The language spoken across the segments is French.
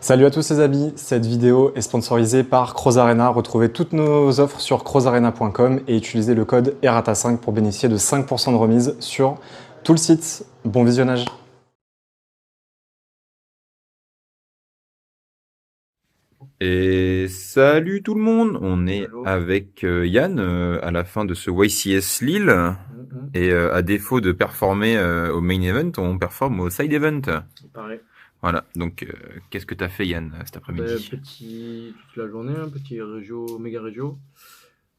Salut à tous les amis, cette vidéo est sponsorisée par Croz Arena. Retrouvez toutes nos offres sur crozarena.com et utilisez le code ERATA5 pour bénéficier de 5% de remise sur tout le site. Bon visionnage. Et salut tout le monde, on est Allô. avec Yann à la fin de ce YCS Lille et à défaut de performer au main event, on performe au side event. Pareil. Voilà, donc qu'est-ce que t'as fait Yann cet après-midi? Petit toute la journée, petit régio, méga régio.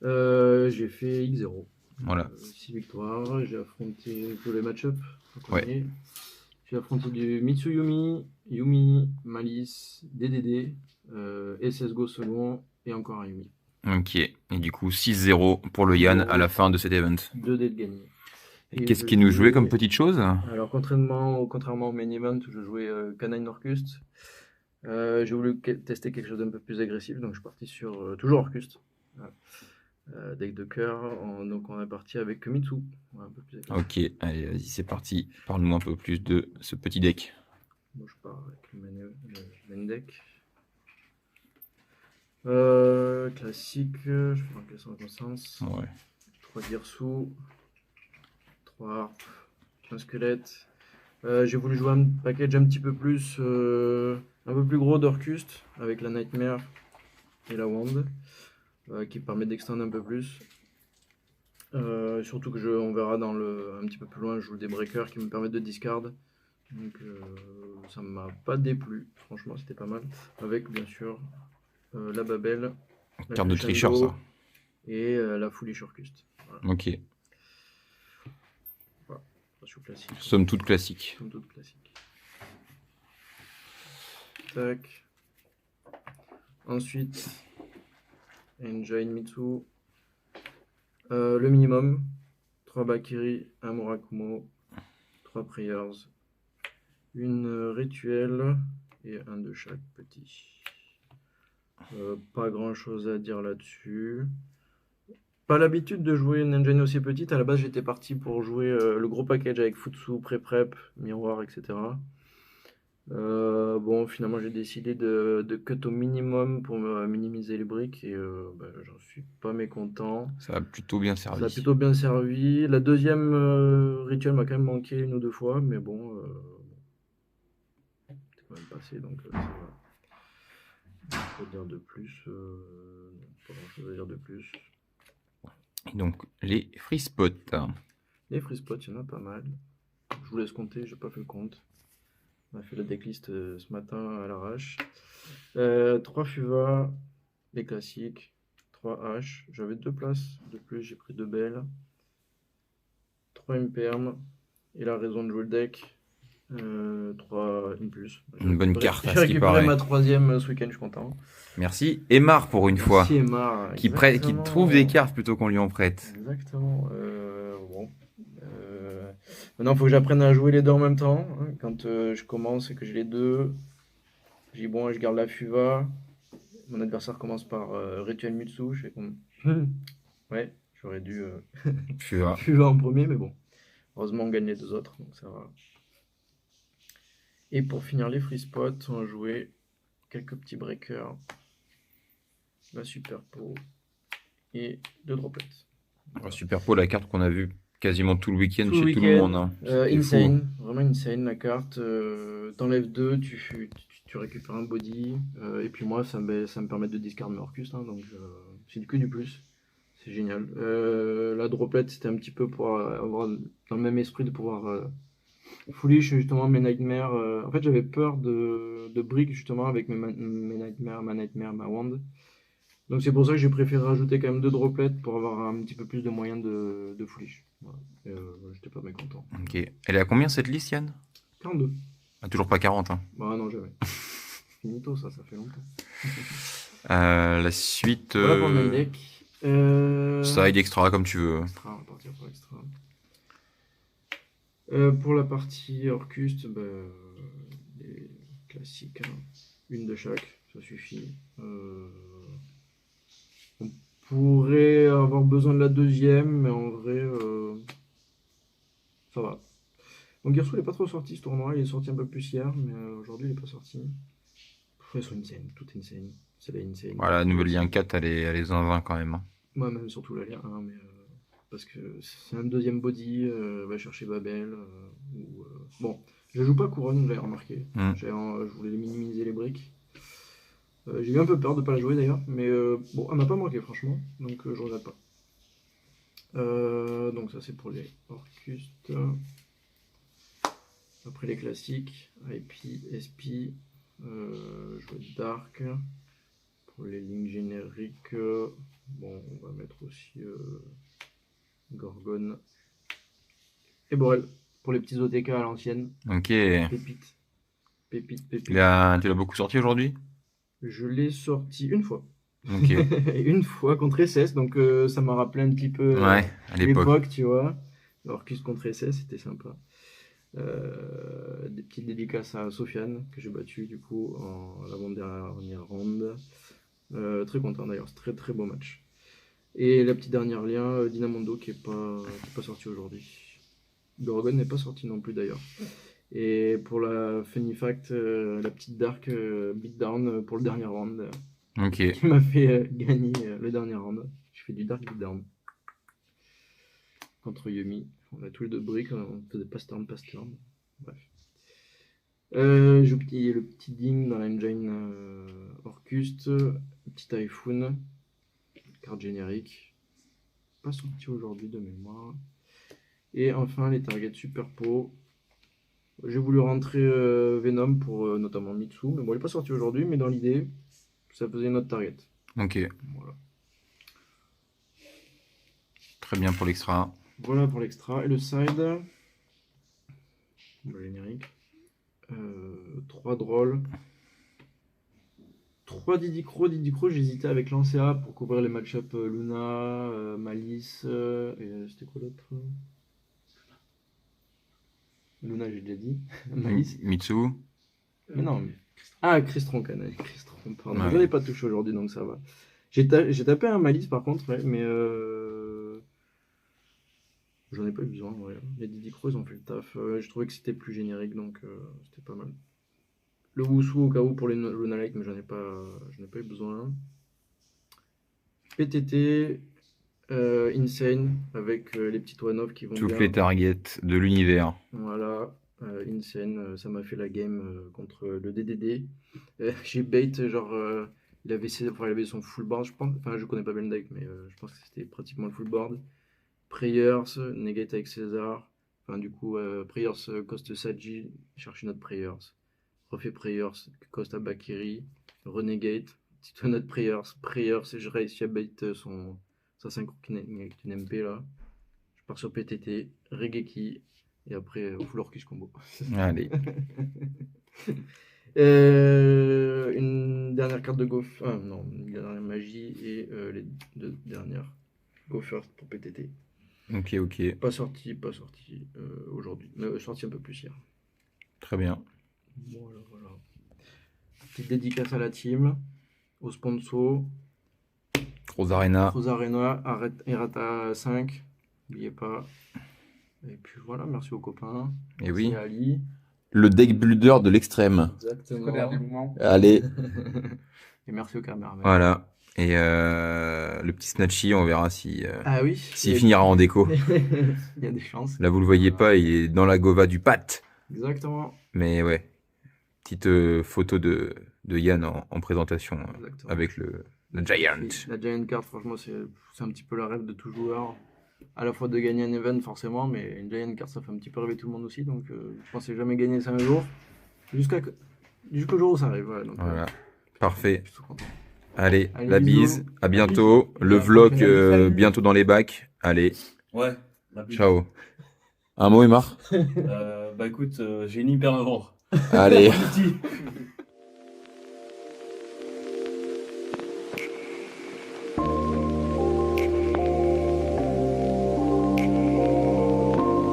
J'ai fait X0. Voilà. 6 victoires. J'ai affronté tous les match-up. Ouais. J'ai affronté du Mitsuyumi, Yumi, Malice, DDD, SSGO second et encore un Yumi. Ok, et du coup 6-0 pour le Yann à la fin de cet event. 2 dés de gagné. Et qu'est-ce qui nous jouait comme petite chose? Alors contrairement au main event où je jouais Canine Orcust, j'ai voulu tester quelque chose d'un peu plus agressif, donc je suis parti sur toujours Orcust. Voilà. Deck de cœur, donc on est parti avec Mitsu. Ouais, un peu plus agressif. Ok, allez vas-y c'est parti, parle-nous un peu plus de ce petit deck. Bon, je pars avec le main deck. Classique, je fais un classement de conscience. Ouais. 3 Girsu, 3 harpes, un squelette. J'ai voulu jouer un package un petit peu plus, un peu plus gros d'Orcust avec la Nightmare et la Wand, qui permet d'extendre un peu plus. Surtout que on verra un petit peu plus loin, je joue des breakers qui me permettent de discard. Donc ça m'a pas déplu, franchement c'était pas mal. Avec bien sûr la Babel, la Carte de tricheur ça. et la Foolish Orcust. Voilà. Ok, Voilà. Ratio classique. somme toute classique. Somme toute classique. Tac. Ensuite, Enjoy Mitsu. Le minimum, 3 Bakiri, 1 Murakumo, 3 Prayers, une rituel et un de chaque petit. Pas grand chose à dire là-dessus. Pas l'habitude de jouer une engine aussi petite. À la base, j'étais parti pour jouer le gros package avec Futsu, pré-prep, miroir, etc. Bon, finalement, j'ai décidé de cut au minimum pour minimiser les briques et j'en suis pas mécontent. Ça a plutôt bien servi. Ça a plutôt bien servi. La deuxième rituel m'a quand même manqué une ou deux fois, mais bon, c'est quand même passé, donc ça va. Pas dire de plus, pas grand chose à dire de plus. Et donc les free spots. Les free spots, il y en a pas mal. Je vous laisse compter, j'ai pas fait le compte. On a fait la decklist ce matin à l'arrache. 3 Fuva, les classiques. 3 H. J'avais 2 places de plus, j'ai pris 2 belles. 3 Imperm. Et la raison de jouer le deck. 3 Impulse. Une bonne carte à J'ai ce qui récupéré paraît. ma troisième ce week-end, je suis content. Merci. Emar pour une fois. Merci Emma. Qui trouve des cartes plutôt qu'on lui en prête. Exactement. Bon. Maintenant, il faut que j'apprenne à jouer les deux en même temps. Hein. Quand je commence et que j'ai les deux, je dis bon, je garde la Fuva. Mon adversaire commence par Rituel Mutsu. Je fais comme. Ouais, j'aurais dû Fuva. Fuva en premier, mais bon. Heureusement, on gagne les deux autres, donc ça va. Et pour finir les free spots, on va jouer quelques petits breakers. La Super Po et 2 droplets. Super Paul, la carte qu'on a vue quasiment tout le week-end Tout le chez tout le week-end, monde. Hein. insane, vraiment insane la carte. T'enlèves 2, tu récupères un body. Et puis moi, ça me permet de discard mes Orcus, hein, donc c'est que du plus. C'est génial. La droplet, c'était un petit peu pour avoir dans le même esprit de pouvoir foolish justement mes nightmares. En fait, j'avais peur de brick justement avec mes nightmares, ma nightmare, ma wand. Donc c'est pour ça que j'ai préféré rajouter quand même 2 droplets pour avoir un petit peu plus de moyens de foolish. Voilà. J'étais pas mécontent. Ok. Elle est à combien cette liste, Yann? 42. Ah, toujours pas 40. Hein. Bah non, jamais. Finito, ça fait longtemps. La suite. Voilà pour le main deck. Side extra comme tu veux. Extra, on va partir pour extra. Pour la partie Orcust, les classiques, hein. Une de chaque, ça suffit. On pourrait avoir besoin de la deuxième, mais en vrai, ça va. Mon Girsu, il n'est pas trop sorti ce tournoi, il est sorti un peu plus hier, mais aujourd'hui, il n'est pas sorti. Elles sont insane, tout insane. C'est la insane. Voilà, la nouvelle lien 4, elle est 20 quand même. Hein. Moi, même surtout la lien 1, mais parce que c'est un deuxième body, va chercher Babel. Bon, je joue pas couronne, j'avais remarqué. Je voulais minimiser les briques. J'ai eu un peu peur de pas la jouer d'ailleurs, mais bon, elle m'a pas manqué franchement, donc je regrette pas. Donc ça c'est pour les Orcustes. Après les classiques, IP, SP, jouer Dark. Pour les lignes génériques, bon, on va mettre aussi Gorgone et Borel pour les petits OTK à l'ancienne. Ok. Pépite. Tu l'as beaucoup sorti aujourd'hui? Je l'ai sorti une fois. Ok. Une fois contre SS, donc ça m'a rappelé un petit peu Ouais, à l'époque, tu vois. Orcus contre SS, c'était sympa. Des petites dédicaces à Sofiane, que j'ai battu du coup en l'avant-dernière ronde. Très content d'ailleurs, c'est très très beau match. Et la petite dernière lien, Dynamondo qui est pas sorti aujourd'hui. Gorgon n'est pas sorti non plus d'ailleurs. Et pour la funny fact, la petite Dark beatdown pour le dernier round. ok. Qui m'a fait gagner le dernier round. Je fais du Dark beatdown. Contre Yumi. On a tous les deux briques, on faisait pass turn. Bref. J'ai oublié le petit ding dans l'engine Orcust, petit Typhoon, carte générique, pas sorti aujourd'hui de mémoire. Et enfin les targets Super Po. J'ai voulu rentrer Venom pour notamment Mitsu, mais bon il n'est pas sorti aujourd'hui, mais dans l'idée, ça faisait notre target. Ok. Voilà. Très bien pour l'extra. Voilà pour l'extra. Et le side, le générique. 3 drôles. 3 Didicro. Didicro, j'hésitais avec Lancea pour couvrir les match-up Luna, Malice. Et c'était quoi l'autre? Luna, j'ai déjà dit. Malice. Mitsu. Mais non, mais... Ah, Cristron, Cristron, pardon. Ouais. Je n'avais pas touché aujourd'hui, donc ça va. J'ai tapé un Malice par contre, ouais, mais j'en ai pas eu besoin. Ouais. Les Didicro, ils ont fait le taf. Je trouvais que c'était plus générique, donc c'était pas mal. Le Wusu au cas où pour les Lunalike, mais je n'ai pas eu besoin. PTT, Insane, avec les petites one-off qui vont Toutes bien. les targets de l'univers. Voilà, Insane, ça m'a fait la game contre le DDD. J'ai bait, genre, il avait son full board, je pense. Enfin, je connais pas bien le deck, mais je pense que c'était pratiquement le full board. Prayers, negate avec César. Enfin, du coup, Prayers cost Saji, chercher notre Prayers. Refait Prayers, cost à Bakiri. Renegade, petite note Prayers, et je réussis à bait sa synchro avec une MP là. Je pars sur PTT, Regeki, et après full Orcus combo. Allez. Une dernière carte de Go. Non, une dernière magie et les 2 dernières Go First pour PTT. Ok. Pas sorti aujourd'hui, mais sorti un peu plus hier. Très bien. Voilà. Petite dédicace à la team, au sponsor. Rosarena. Rosarena, Errata 5, n'oubliez pas. Et puis voilà, merci aux copains. Et oui. À Ali. Le deck builder de l'extrême. Exactement. Allez. Et merci aux caméramans. Voilà. Et le petit Snatchy, on verra si Ah oui. s'il finira en déco. Il y a des chances. Là, vous le voyez pas, il est dans la Gova du Pat. Exactement. Mais ouais. Petite photo de Yann en présentation avec le Giant. La Giant Card, franchement, c'est un petit peu le rêve de tout joueur. À la fois de gagner un event, forcément, mais une Giant Card, ça fait un petit peu rêver tout le monde aussi. Donc, je pensais jamais gagner ça un jour. Jusqu'au jour où ça arrive. Ouais, donc, voilà. Parfait. Je suis tout content. Allez, la bisous. bise. À bientôt. Le vlog bientôt dans les bacs. Allez. Ouais. La bise. Ciao. Un mot, Emar? Bah écoute, j'ai une hyper à vendre. Allez. Petit.